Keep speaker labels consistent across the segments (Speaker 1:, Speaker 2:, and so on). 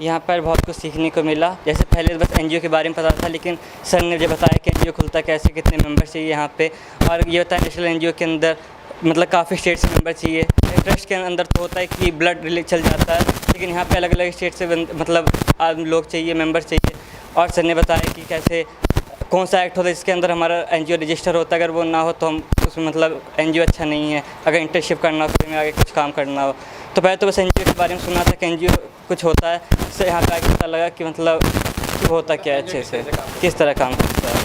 Speaker 1: यहाँ पर बहुत कुछ सीखने को मिला। जैसे पहले बस एनजीओ के बारे में पता था, लेकिन सर ने मुझे बताया कि एनजीओ खुलता कैसे, कितने मेंबर चाहिए यहाँ पे, और ये बताया नेशनल एनजीओ के अंदर मतलब काफ़ी स्टेट से मेंबर चाहिए। ट्रस्ट के अंदर तो होता है कि ब्लड रिले चल जाता है, लेकिन यहाँ पे अलग अलग स्टेट से मतलब लोग चाहिए, मेंबर चाहिए। और सर ने बताया कि कैसे कौन सा एक्ट होता है जिसके अंदर हमारा एनजीओ रजिस्टर होता है, अगर वो ना हो तो हम उसमें मतलब एनजीओ अच्छा नहीं है। अगर इंटर्नशिप करना हो, फिर में आगे कुछ काम करना हो, तो पहले तो बस एनजीओ के बारे में सुना था कि एनजीओ कुछ होता है, इससे यहाँ पे आगे पता लगा कि मतलब कि होता क्या है, अच्छे से किस तरह काम करता है।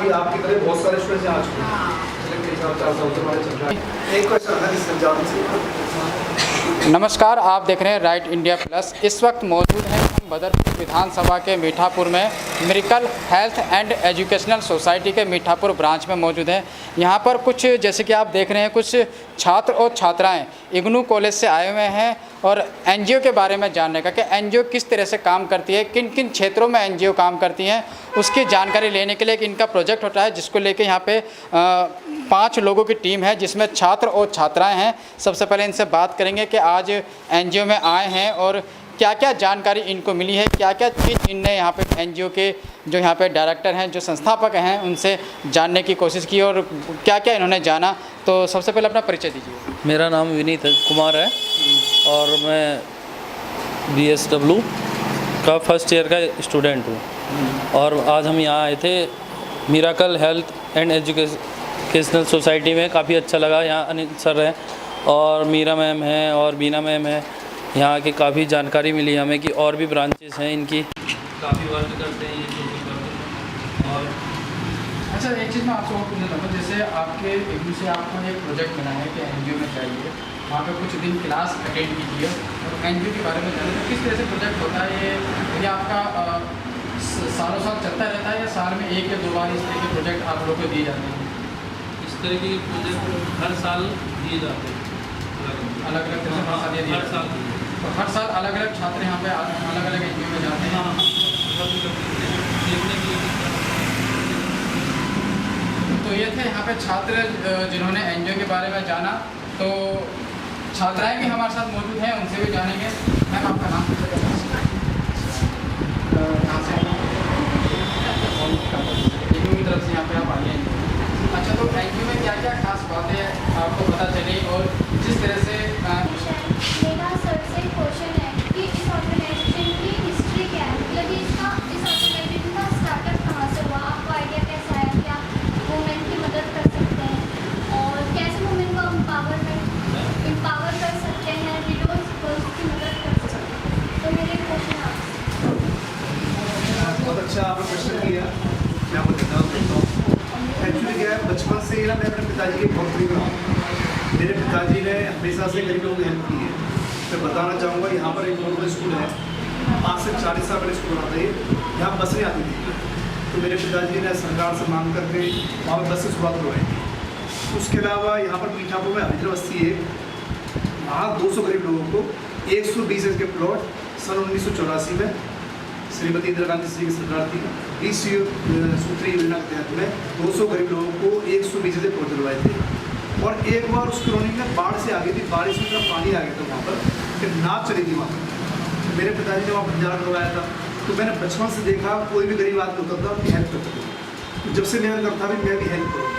Speaker 2: आपकी तरह बहुत सारे स्टूडेंट्स यहाँ आ चुके हैं। एक क्वेश्चन है इससे जान से।
Speaker 3: नमस्कार, आप देख रहे हैं राइट इंडिया प्लस। इस वक्त मौजूद हैं हम बदरपुर विधानसभा के मीठापुर में miracle health and educational society के मीठापुर ब्रांच में मौजूद हैं। यहाँ पर कुछ जैसे कि आप देख रहे हैं कुछ छात्र और छात्राएं इग्नू कॉलेज से आए हुए हैं और एनजीओ के बारे में जानने का कि एनजीओ किस तरह से काम करती है, किन किन क्षेत्रों में एनजीओ काम करती हैं, उसकी जानकारी लेने के लिए एक इनका प्रोजेक्ट होता है जिसको लेके यहाँ पे 5 लोगों की टीम है जिसमें छात्र और छात्राएं हैं। सबसे पहले इनसे बात करेंगे कि आज एनजीओ में आए हैं और क्या क्या जानकारी इनको मिली है, क्या क्या चीज़ इनने यहाँ पे एनजीओ के जो यहाँ पे डायरेक्टर हैं, जो संस्थापक हैं, उनसे जानने की कोशिश की और क्या क्या इन्होंने जाना। तो सबसे पहले अपना परिचय दीजिए।
Speaker 4: मेरा नाम विनीत कुमार है और मैं BSW का फर्स्ट ईयर का स्टूडेंट हूँ। और आज हम यहाँ आए थे miracle health and educational society में। काफ़ी अच्छा लगा। यहाँ अनिल सर हैं और मीरा मैम हैं और बीना मैम है। यहाँ की काफ़ी जानकारी मिली हमें कि और भी ब्रांचेस हैं इनकी, काफ़ी वर्क करते हैं ये और
Speaker 3: अच्छा, एक चीज़ मैं आपसे और पूछना चाहूँगा, जैसे आपके इग्नू से आपको एक प्रोजेक्ट बना है कि एनजीओ में चाहिए, वहाँ पे कुछ दिन क्लास अटेंड कीजिए और एनजीओ के बारे में जानिए। तो किस तरह से प्रोजेक्ट होता है ये आपका सालों साल चलता रहता है या साल में 1 या 2 बार इस तरह के प्रोजेक्ट आप लोगों को दिए जाते हैं?
Speaker 4: इस तरह के प्रोजेक्ट हर साल दिए जाते हैं,
Speaker 3: अलग अलग तरह से हर साल दिए जाते हैं। तो हर साल अलग अलग छात्र यहाँ पे अलग अलग एनजीओ में जाते हैं। तो ये थे यहाँ पे छात्र जिन्होंने एनजीओ के बारे में जाना। तो छात्राएं भी हमारे साथ मौजूद हैं, उनसे भी जानेंगे। मैम, आपका नाम कहाँ से एनजीओ की तरफ से यहाँ पे आप आए हैं? अच्छा, तो एनजीओ में क्या क्या खास बातें आपको पता चली और जिस तरह से
Speaker 5: मेरा सर से क्वेश्चन है कि इस ऑर्गेनाइजेशन की हिस्ट्री क्या है, मतलब इस ऑर्गेनाइजेशन का स्टार्टअप कहाँ से हुआ, आपको आइडिया कैसा है, क्या वुमेन की मदद कर सकते हैं और कैसे वुमेन को एम्पावर कर सकते हैं, विडोज गर्ल्स की मदद कर सकते हैं। तो मेरे क्वेश्चन आपसे।
Speaker 2: बहुत अच्छा आपने क्वेश्चन किया। मैं आपको देता हूँ। एक्चुअली क्या है, बचपन से ही ना मैं अपने पिताजी के बहुत करीब रहा हूँ। मेरे पिताजी ने हमेशा से गरीब लोगों की हेल्प की है। मैं बताना चाहूँगा, यहाँ पर एक बहुत बड़ा स्कूल है, आज से 40 साल पहले स्कूल आता है, यहाँ बस नहीं आती थी। तो मेरे पिताजी ने सरकार से मांग करके वहाँ पर बस से शुरुआत करवाई। उसके अलावा यहाँ पर मीठापुर में हरिद्र बस्ती है, वहाँ 200 गरीब लोगों को 120 के प्लॉट सन 1984 में श्रीमती इंदिरा गांधी जी की सरकार थी, 20 सूत्री योजना के तहत में 200 गरीब लोगों को 120 से प्लॉट दिलवाए थे। और एक बार उस कॉलोनी में बाढ़ से आ गई थी, बारिश में इतना पानी आ गया था वहाँ पर कि नाव चली थी वहाँ पर। मेरे पिताजी ने वहाँ पर बंजारा करवाया था। तो मैंने बचपन से देखा कोई भी गरीब आदमी होता था उनकी हेल्प करता था। तो जब से मैं करता भी मैं भी हेल्प करूँ।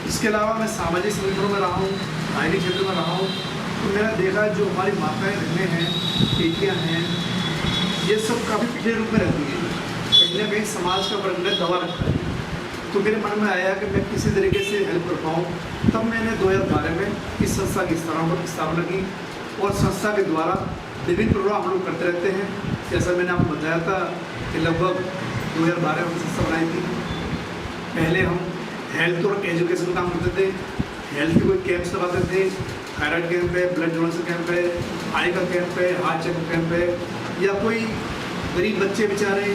Speaker 2: इसके अलावा मैं सामाजिक संगठनों में रहा हूँ, आईटी क्षेत्र में रहा हूँ, तो मैंने देखा जो हमारी माताएं बहनें हैं, बेटियाँ हैं, ये सब काफ़ी पिछड़े रूप में रहती हैं। कहीं ना कहीं समाज का वर्ग ने दबा रखा है। तो मेरे मन में आया कि मैं किसी तरीके से हेल्प कर पाऊँ। तब मैंने 2012 में इस संस्था की स्थापना की और संस्था के द्वारा विभिन्न प्रोग्राम हम लोग करते रहते हैं। जैसा मैंने आपको बताया था कि लगभग 2012 में संस्था बनाई थी। पहले हम हेल्थ और एजुकेशन काम करते थे। हेल्थ के कोई कैंप्स लगाते थे, थायराइड कैंप है, ब्लड डोनेशन कैंप है, आई का कैंप है, हार्ट चेकअप कैंप है, या कोई गरीब बच्चे बेचारे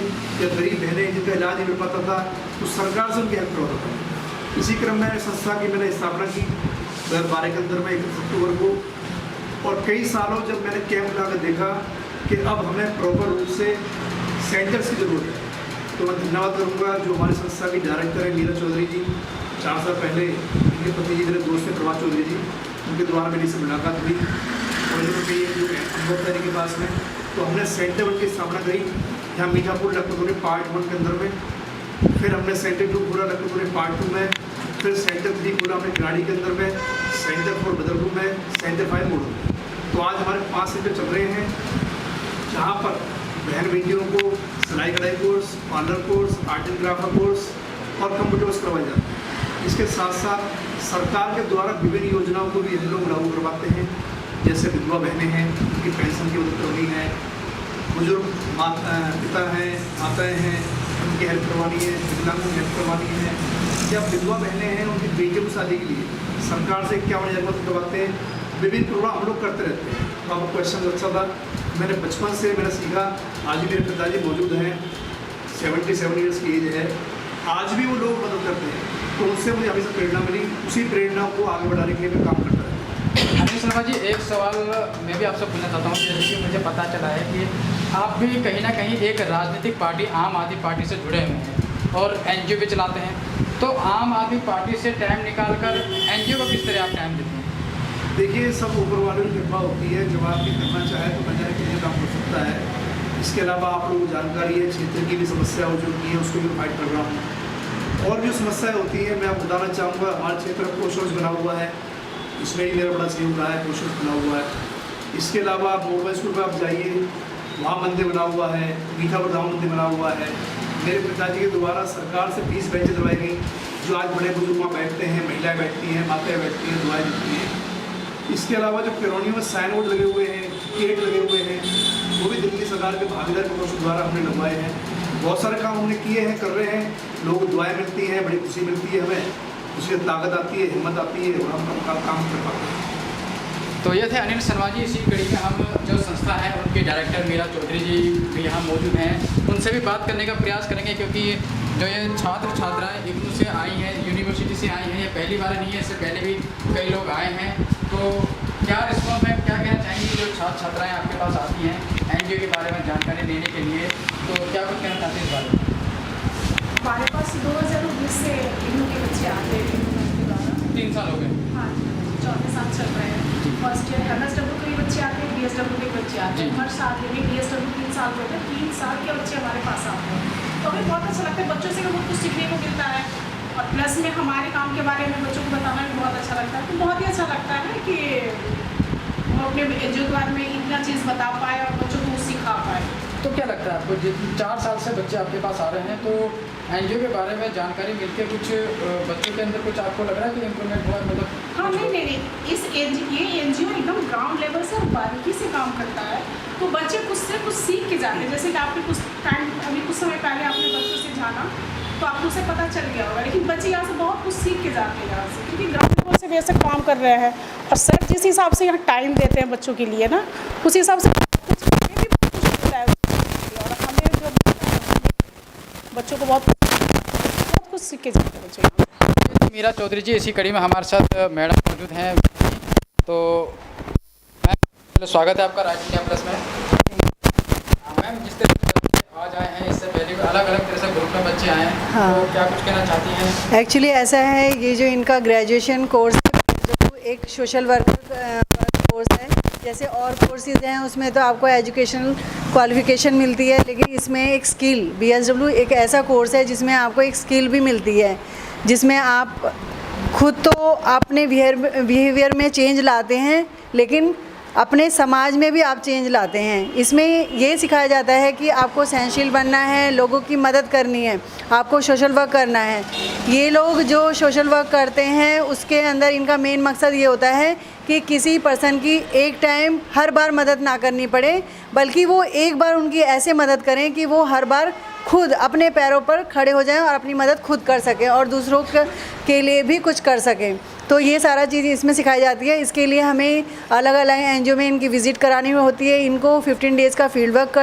Speaker 2: या गरीब बहनें जिनका इलाज नहीं मिल पाता था तो सरकार से उनकी हेल्प करवाता था। इसी क्रम में संस्था की मैंने स्थापना की 2012 के अंदर में 31 अक्टूबर को। और कई सालों जब मैंने कैंप लगा कर देखा कि अब हमें प्रॉपर रूप से सेंटर्स की ज़रूरत है, तो मैं धन्यवाद करूँगा जो हमारी संस्था की डायरेक्टर है मीरा चौधरी जी। 4 साल पहले इनके पति जी मेरे दोस्त थे प्रभात चौधरी जी, उनके द्वारा मेरी से मुलाकात हुई और जो अनुभव के पास में, तो हमने सेंटर 1 की स्थापना करी यहाँ मीठापुर लखनपुरी पार्ट 1 के अंदर में। फिर हमने सेंटर 2 पूरा लखनपुरी पार्ट 2 में, फिर सेंटर 3 पूरा हमने किराड़ी के अंदर में, सेंटर 4 बदरपुर में, सेंटर 5 मोड़ में। तो आज हमारे 5 सेंटर चल रहे हैं जहाँ पर बहन बेटियों को सिलाई कढ़ाई course, parlour course, art and craft का कोर्स और कंप्यूटर कोर्स करवाए जाते हैं। इसके साथ साथ सरकार के द्वारा विभिन्न योजनाओं को भी हम लोग लागू करवाते हैं। जैसे विधवा बहनें हैं, उनकी पेंशन की मदद करनी है, बुजुर्ग पिता हैं, माताएं हैं, उनकी हेल्प करवानी है, विकलांगों की हेल्प करवानी है, या विधवा बहनें हैं उनकी बेटियों की शादी के लिए सरकार से 51,000 मदद करवाते हैं। विभिन्न प्रोग्राम हम लोग करते रहते हैं। तो आपका क्वेश्चन अच्छा था। मैंने बचपन से मैंने सीखा। आज भी मेरे पिताजी मौजूद हैं, 77 ईयर्स की एज है, आज भी वो लोग मदद करते हैं, तो उनसे मुझे हमेशा प्रेरणा मिली। उसी प्रेरणा को आगे बढ़ाने के लिए मैं काम करता रहता हूँ।
Speaker 3: अनिल शर्मा जी, एक सवाल मैं भी आपसे पूछना चाहता हूँ। जैसे कि मुझे पता चला है कि आप भी कहीं ना कहीं एक राजनीतिक पार्टी आम आदमी पार्टी से जुड़े हुए हैं और एनजीओ भी चलाते हैं, तो आम आदमी पार्टी से टाइम निकाल कर एनजीओ को किस तरह आप टाइम देते हैं?
Speaker 2: देखिए, सब ऊपर वालों की कृपा होती है। जब आदमी करना चाहे तो कहीं ना कहीं काम कर सकता है। इसके अलावा आप लोगों को जानकारी है, क्षेत्र की भी समस्या हो चुकी है, उसको भी फाइट कर रहा हूँ। और जो समस्याएं होती हैं मैं आपको बताना चाहूँगा। हमारे क्षेत्र में पोस्ट ऑफिस बना हुआ है, इसमें भी मेरा बड़ा सहयोग रहा है। पोस्ट ऑफिस बना हुआ है। इसके अलावा आप मोबाइल स्कूल पर आप जाइए, वहाँ मंदिर बना हुआ है, मीठापुर धाम मंदिर बना हुआ है। मेरे पिताजी के द्वारा सरकार से 20 बेंचें दवाई गई, जो आज बड़े बुजुर्ग वहाँ बैठते हैं, महिलाएं बैठती हैं, माताएं बैठती हैं, दुआएं देती हैं। इसके अलावा जो कॉलोनियों में साइन बोर्ड लगे हुए हैं, गेट लगे हुए हैं, वो भी दिल्ली सरकार के भागीदार कोष द्वारा हमने लगवाए हैं। बहुत सारे काम हमने किए हैं, कर रहे हैं। लोगों को दुआएं मिलती हैं, बड़ी खुशी मिलती है हमें, उससे ताकत आती है, हिम्मत आती है और हम काम कर पाते हैं।
Speaker 3: तो ये थे अनिल शर्मा जी। इसी कड़ी में हम जो संस्था है उनके डायरेक्टर मीरा चौधरी जी भी यहाँ मौजूद हैं, उनसे भी बात करने का प्रयास करेंगे, क्योंकि जो ये छात्र छात्राएं इग्नू से आई हैं, यूनिवर्सिटी से आई हैं, ये पहली बार नहीं है, इससे पहले भी कई लोग आए हैं। तो क्या रिस्पॉन्स में क्या कहना चाहेंगे जो छात्र छात्राएँ आपके पास आती हैं एनजीओ के बारे में जानकारी लेने के लिए, तो क्या कुछ कहना चाहते हैं इस बारे में?
Speaker 6: हमारे पास 2019 से इग्नू के बच्चे आते हैं इग्नू के द्वारा।
Speaker 3: 3 साल हो गए।
Speaker 6: हाँ, 4 साल चल रहे हैं। फर्स्ट ईयर MSW के बच्चे आते हैं, BSW के बच्चे आते हैं। हर साल यानी BSW 3 साल होते हैं, 3 साल के बच्चे हमारे पास आते हैं। तो हमें बहुत अच्छा लगता है, बच्चों से बहुत कुछ सीखने को मिलता है और प्लस में हमारे काम के बारे में बच्चों को बताना भी बहुत अच्छा लगता है। तो बहुत ही अच्छा लगता है कि हम अपने एनजीओ के बारे में इतना चीज़ बता पाए और बच्चों को सिखा पाए।
Speaker 3: तो क्या लगता है आपको, 4 साल से बच्चे आपके पास आ रहे हैं, तो एनजीओ के बारे में जानकारी मिलकर कुछ बच्चों के अंदर कुछ आपको लग रहा है कि इम्प्रूवमेंट हुआ है? मतलब
Speaker 6: हाँ, नहीं, ये एनजीओ एकदम ग्राउंड लेवल से और बारीकी से काम करता है, तो बच्चे कुछ से कुछ सीख के जाते हैं। जैसे कि आपने कुछ समय पहले आपने बच्चों से जाना तो आपको उसे पता चल गया होगा, लेकिन बच्चे यहाँ से बहुत कुछ सीख के जाते हैं यहाँ से, क्योंकि ग्राउंड लेवल से बेसिक काम कर रहे हैं। और सर जिस हिसाब से यहाँ टाइम देते हैं बच्चों के लिए ना, उस हिसाब से कुछ हमें भी बहुत कुछ मिलता है और हमें जो बच्चों को बहुत कुछ सीख के जाते हैं बच्चे।
Speaker 3: मीरा चौधरी जी इसी कड़ी में हमारे साथ मैडम मौजूद हैं, तो मैम स्वागत है आपका राइट इंडिया प्लस में। मैम, जिस तरह से आज आए हैं, इससे पहले अलग अलग तरह से ग्रुप में बच्चे आए हैं,
Speaker 7: हाँ।
Speaker 3: तो क्या कुछ कहना चाहती हैं?
Speaker 7: एक्चुअली ऐसा है, ये जो इनका ग्रेजुएशन कोर्स है, जो एक सोशल वर्कर कोर्स है, जैसे और कोर्सेज हैं उसमें तो आपको एजुकेशनल क्वालिफिकेशन मिलती है, लेकिन इसमें एक स्किल, BSW एक ऐसा कोर्स है जिसमें आपको एक स्किल भी मिलती है, जिसमें आप खुद तो अपने बिहेवियर में चेंज लाते हैं, लेकिन अपने समाज में भी आप चेंज लाते हैं। इसमें ये सिखाया जाता है कि आपको सहनशील बनना है, लोगों की मदद करनी है, आपको सोशल वर्क करना है। ये लोग जो सोशल वर्क करते हैं उसके अंदर इनका मेन मकसद ये होता है कि किसी पर्सन की एक टाइम हर बार मदद ना करनी पड़े, बल्कि वो एक बार उनकी ऐसे मदद करें कि वो हर बार खुद अपने पैरों पर खड़े हो जाएं और अपनी मदद खुद कर सकें और दूसरों के लिए भी कुछ कर सकें। तो ये सारा चीज़ इसमें सिखाई जाती है। इसके लिए हमें अलग अलग एनजीओ में इनकी विज़िट करानी होती है। इनको 15 डेज़ का फील्ड वर्क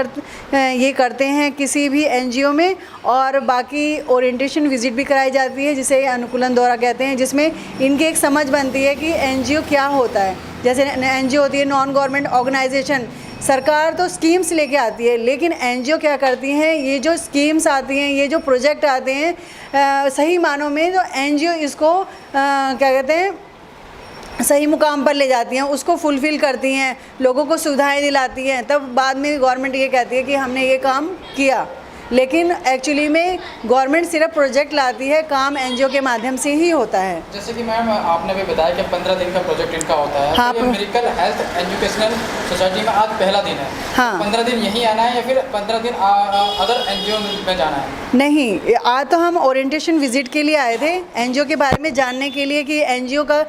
Speaker 7: ये करते हैं किसी भी एनजीओ में, और बाकी ओरिएंटेशन विज़िट भी कराई जाती है जिसे अनुकूलन दौरा कहते हैं, जिसमें इनकी एक समझ बनती है कि एनजीओ क्या होता है। जैसे एनजीओ होती है नॉन गवर्नमेंट ऑर्गेनाइजेशन, सरकार तो स्कीम्स लेके आती है, लेकिन एनजीओ क्या करती हैं, ये जो स्कीम्स आती हैं, ये जो प्रोजेक्ट आते हैं, सही मानों में तो एनजीओ इसको क्या कहते हैं सही मुकाम पर ले जाती हैं, उसको फुलफ़िल करती हैं, लोगों को सुविधाएं दिलाती हैं। तब बाद में गवर्नमेंट ये कहती है कि हमने ये काम किया, लेकिन एक्चुअली में गवर्नमेंट सिर्फ प्रोजेक्ट लाती है, काम एनजीओ के माध्यम से ही होता है।
Speaker 3: जैसे कि मैम आपने भी बताया कि 15 दिन का प्रोजेक्ट इनका होता है।
Speaker 7: हाँ,
Speaker 3: तो ये मिरेकल हेल्थ एजुकेशनल सोसाइटी में आज पहला दिन है।
Speaker 7: हाँ।
Speaker 3: 15 दिन यहीं आना है या फिर 15 दिन अदर एनजीओ में जाना है?
Speaker 7: नहीं, आज तो हम ओरिएंटेशन विज़िट के लिए आए थे, एनजीओ के बारे में जानने के लिए कि एनजीओ का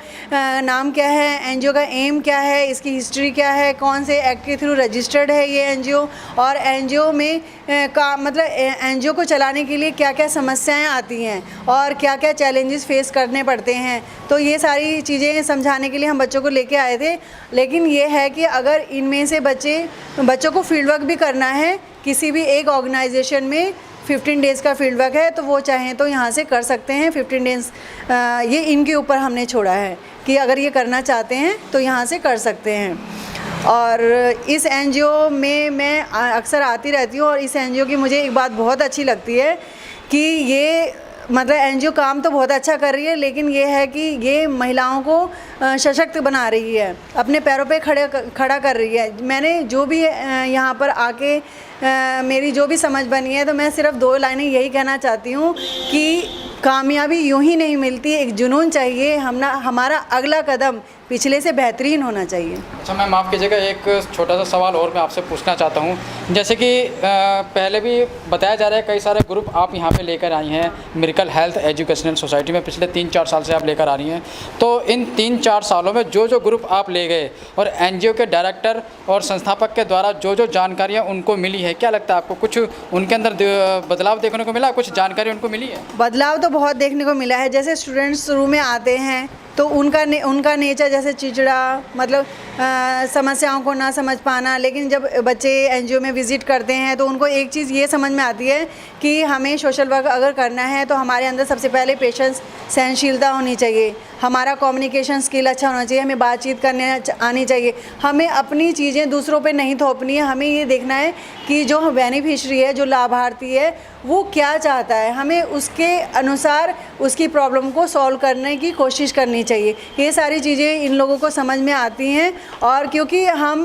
Speaker 7: नाम क्या है, एनजीओ का एम क्या है, इसकी हिस्ट्री क्या है, कौन से एक्ट के थ्रू रजिस्टर्ड है ये एनजीओ, और एनजीओ में का मतलब एनजीओ को चलाने के लिए क्या क्या समस्याएं आती हैं और क्या क्या चैलेंजेस फेस करने पड़ते हैं। तो ये सारी चीज़ें समझाने के लिए हम बच्चों को लेके आए थे। लेकिन ये है कि अगर इनमें से बच्चों को फील्ड वर्क भी करना है किसी भी एक ऑर्गेनाइजेशन में, 15 डेज़ का फील्ड वर्क है, तो वो चाहें तो यहाँ से कर सकते हैं। 15 डेज़ ये इनके ऊपर हमने छोड़ा है कि अगर ये करना चाहते हैं तो यहाँ से कर सकते हैं। और इस एनजीओ में मैं अक्सर आती रहती हूँ, और इस एनजीओ की मुझे एक बात बहुत अच्छी लगती है कि ये मतलब एनजीओ काम तो बहुत अच्छा कर रही है, लेकिन ये है कि ये महिलाओं को सशक्त बना रही है, अपने पैरों पे खड़ा कर रही है। मैंने जो भी यहाँ पर आके मेरी जो भी समझ बनी है, तो मैं सिर्फ 2 लाइनें यही कहना चाहती हूँ कि कामयाबी यूं ही नहीं मिलती, एक जुनून चाहिए, हमारा अगला कदम पिछले से बेहतरीन होना चाहिए।
Speaker 3: अच्छा मैम, माफ़ कीजिएगा, एक छोटा सा सवाल और मैं आपसे पूछना चाहता हूँ। जैसे कि पहले भी बताया जा रहा है कई सारे ग्रुप आप यहाँ पे लेकर आई हैं मिरेकल हेल्थ एजुकेशनल सोसाइटी में, पिछले 3-4 साल से आप लेकर आ रही हैं। तो इन 3-4 सालों में जो ग्रुप आप ले गए और एनजीओ के डायरेक्टर और संस्थापक के द्वारा जो जानकारियाँ उनको मिली है, क्या लगता है आपको कुछ उनके अंदर बदलाव देखने को मिला, कुछ जानकारी उनको मिली है?
Speaker 7: बदलाव तो बहुत देखने को मिला है। जैसे स्टूडेंट्स शुरू में आते हैं तो उनका नेचर जैसे चिड़चिड़ा, मतलब समस्याओं को ना समझ पाना, लेकिन जब बच्चे एनजीओ में विज़िट करते हैं तो उनको एक चीज़ ये समझ में आती है कि हमें सोशल वर्क अगर करना है तो हमारे अंदर सबसे पहले पेशेंस, सहनशीलता होनी चाहिए, हमारा कम्युनिकेशन स्किल अच्छा होना चाहिए, हमें बातचीत करने आनी चाहिए, हमें अपनी चीज़ें दूसरों पे नहीं थोपनी है, हमें ये देखना है कि जो बेनिफिशरी है, जो लाभार्थी है, वो क्या चाहता है, हमें उसके अनुसार उसकी प्रॉब्लम को सॉल्व करने की कोशिश करनी चाहिए। ये सारी चीज़ें इन लोगों को समझ में आती हैं। और क्योंकि हम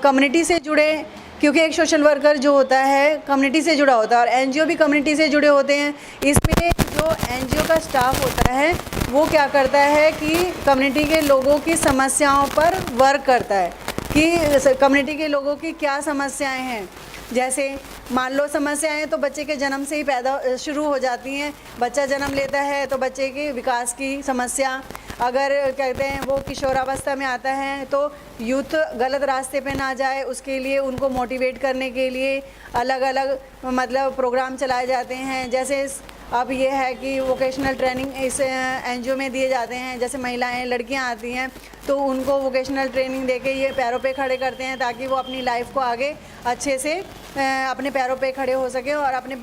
Speaker 7: कम्युनिटी से जुड़े, क्योंकि एक सोशल वर्कर जो होता है कम्युनिटी से जुड़ा होता है और एनजीओ भी कम्युनिटी से जुड़े होते हैं। इसमें जो एनजीओ का स्टाफ होता है वो क्या करता है कि कम्युनिटी के लोगों की समस्याओं पर वर्क करता है कि कम्युनिटी के लोगों की क्या समस्याएं हैं। जैसे मान लो समस्याएं तो बच्चे के जन्म से ही शुरू हो जाती हैं। बच्चा जन्म लेता है तो बच्चे के विकास की समस्या, अगर कहते हैं वो किशोरावस्था में आता है तो यूथ गलत रास्ते पे ना जाए, उसके लिए उनको मोटिवेट करने के लिए अलग अलग मतलब प्रोग्राम चलाए जाते हैं। जैसे अब ये है कि वोकेशनल ट्रेनिंग इस एनजीओ में दिए जाते हैं। जैसे महिलाएं, लड़कियां आती हैं तो उनको वोकेशनल ट्रेनिंग देके ये पैरों पे खड़े करते हैं ताकि वो अपनी लाइफ को आगे अच्छे से अपने पैरों पे खड़े हो सकें और अपने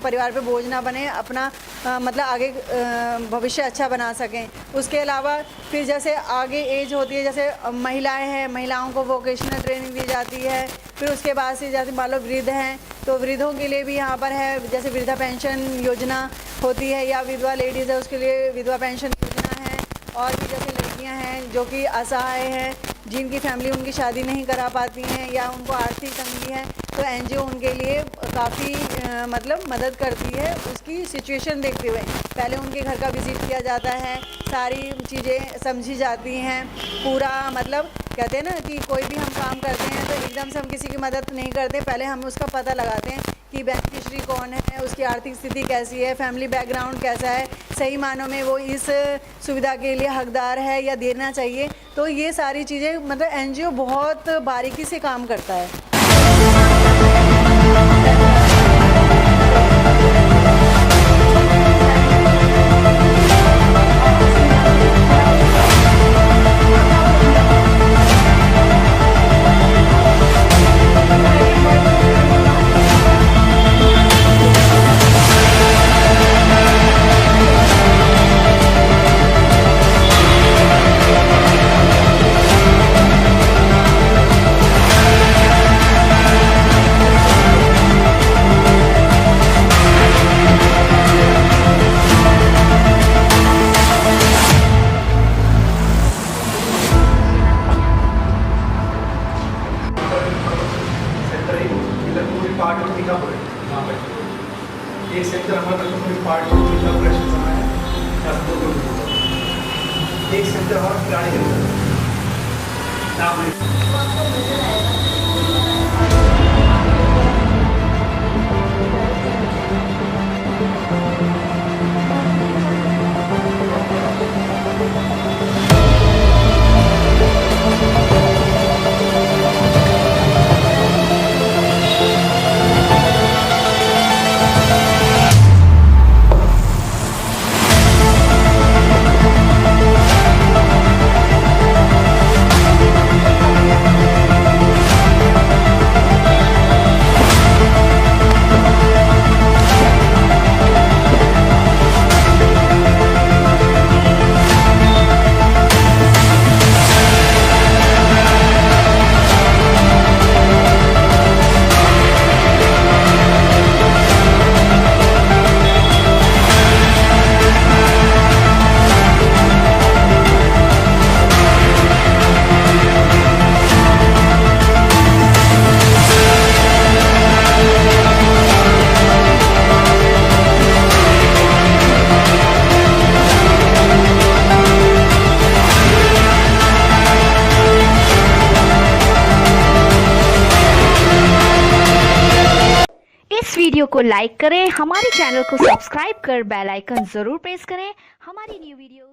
Speaker 7: परिवार पे बोझ ना बने, अपना मतलब आगे भविष्य अच्छा बना सकें। उसके अलावा फिर जैसे आगे एज होती है, जैसे महिलाएं हैं, महिलाओं को वोकेशनल ट्रेनिंग दी जाती है। फिर उसके बाद से जैसे मान लो वृद्ध हैं तो वृद्धों के लिए भी यहाँ पर है, जैसे वृद्धा पेंशन योजना होती है, या विधवा लेडीज़ है उसके लिए विधवा पेंशन योजना है। और भी जैसे लड़कियाँ हैं जो कि असहाय हैं, जिनकी फैमिली उनकी शादी नहीं करा पाती हैं या उनको आर्थिक तंगी है, तो एनजीओ उनके लिए काफ़ी मतलब मदद करती है। उसकी सिचुएशन देखते हुए पहले उनके घर का विज़िट किया जाता है, सारी चीज़ें समझी जाती हैं। पूरा मतलब कहते हैं ना कि कोई भी हम काम करते हैं तो एकदम से हम किसी की मदद नहीं करते, पहले हम उसका पता लगाते हैं कि बेनिफिशरी कौन है, उसकी आर्थिक स्थिति कैसी है, फैमिली बैकग्राउंड कैसा है, सही मानों में वो इस सुविधा के लिए हकदार है या देना चाहिए। तो ये सारी चीज़ें मतलब एनजीओ बहुत बारीकी से काम करता है।
Speaker 2: पार्ट में लिखा हुआ है, एक सेक्टर हमारा पार्ट में लिखा हुआ है, एक सेक्टर हमारा खिलाड़ी
Speaker 8: इस वीडियो को लाइक करें, हमारे चैनल को सब्सक्राइब कर बेल आइकन जरूर प्रेस करें हमारी न्यू वीडियो